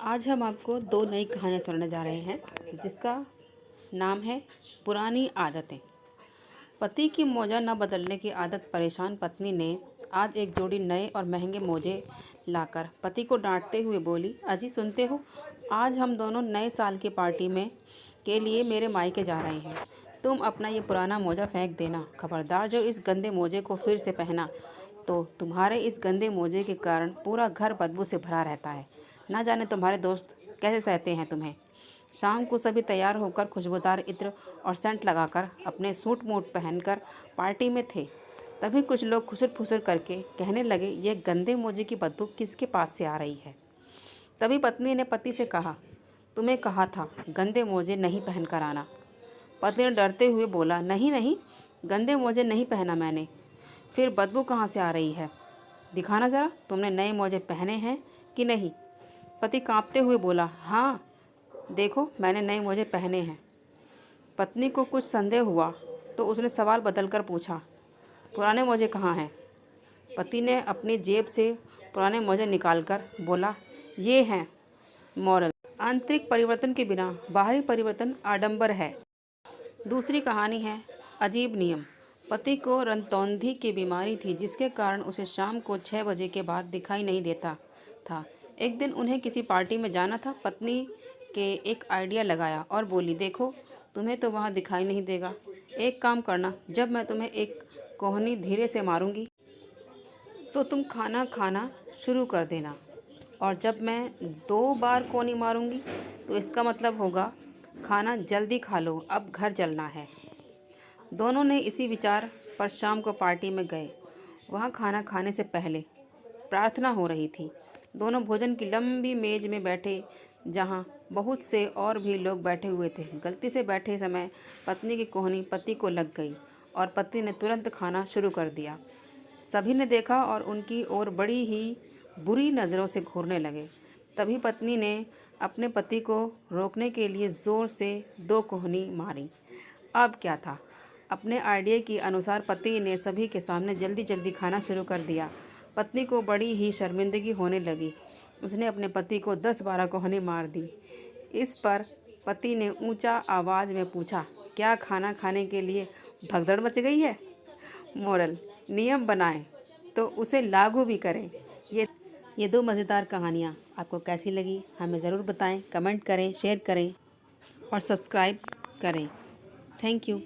आज हम आपको दो नई कहानियाँ सुनाने जा रहे हैं जिसका नाम है पुरानी आदतें। पति की मोजा न बदलने की आदत परेशान पत्नी ने आज एक जोड़ी नए और महंगे मोजे लाकर पति को डांटते हुए बोली, अजी सुनते हो, आज हम दोनों नए साल की पार्टी में के लिए मेरे मायके जा रहे हैं। तुम अपना ये पुराना मोजा फेंक देना। खबरदार जो इस गंदे मोजे को फिर से पहना तो तुम्हारे इस गंदे मोजे के कारण पूरा घर बदबू से भरा रहता है। ना जाने तुम्हारे दोस्त कैसे सहते हैं तुम्हें। शाम को सभी तैयार होकर खुशबूदार इत्र और सेंट लगाकर अपने सूट मूट पहनकर पार्टी में थे। तभी कुछ लोग खुसर फुसर करके कहने लगे, ये गंदे मोजे की बदबू किसके पास से आ रही है। सभी पत्नी ने पति से कहा, तुम्हें कहा था गंदे मोजे नहीं पहन कर आना। पति ने डरते हुए बोला, नहीं नहीं, गंदे मोजे नहीं पहना मैंने। फिर बदबू कहाँ से आ रही है, दिखाना ज़रा, तुमने नए मोजे पहने हैं कि नहीं। पति कांपते हुए बोला, हाँ देखो मैंने नए मोजे पहने हैं। पत्नी को कुछ संदेह हुआ तो उसने सवाल बदलकर पूछा, पुराने मोजे कहाँ हैं। पति ने अपनी जेब से पुराने मोजे निकालकर बोला, ये हैं। मॉरल, आंतरिक परिवर्तन के बिना बाहरी परिवर्तन आडंबर है। दूसरी कहानी है अजीब नियम। पति को रंतौंधी की बीमारी थी जिसके कारण उसे शाम को 6 बजे के बाद दिखाई नहीं देता था। एक दिन उन्हें किसी पार्टी में जाना था। पत्नी के एक आइडिया लगाया और बोली, देखो तुम्हें तो वहाँ दिखाई नहीं देगा, एक काम करना, जब मैं तुम्हें एक कोहनी धीरे से मारूंगी तो तुम खाना खाना शुरू कर देना, और जब मैं 2 बार कोहनी मारूंगी तो इसका मतलब होगा खाना जल्दी खा लो, अब घर चलना है। दोनों ने इसी विचार पर शाम को पार्टी में गए। वहाँ खाना खाने से पहले प्रार्थना हो रही थी। दोनों भोजन की लंबी मेज में बैठे जहाँ बहुत से और भी लोग बैठे हुए थे। गलती से बैठे समय पत्नी की कोहनी पति को लग गई और पति ने तुरंत खाना शुरू कर दिया। सभी ने देखा और उनकी ओर बड़ी ही बुरी नज़रों से घूरने लगे। तभी पत्नी ने अपने पति को रोकने के लिए ज़ोर से 2 कोहनी मारी। अब क्या था, अपने आइडिया के अनुसार पति ने सभी के सामने जल्दी जल्दी खाना शुरू कर दिया। पत्नी को बड़ी ही शर्मिंदगी होने लगी। उसने अपने पति को 10-12 कोहनी मार दी। इस पर पति ने ऊंचा आवाज़ में पूछा, क्या खाना खाने के लिए भगदड़ मच गई है। मोरल, नियम बनाएं तो उसे लागू भी करें। ये 2 मज़ेदार कहानियाँ आपको कैसी लगी हमें ज़रूर बताएं। कमेंट करें, शेयर करें और सब्सक्राइब करें। Thank you.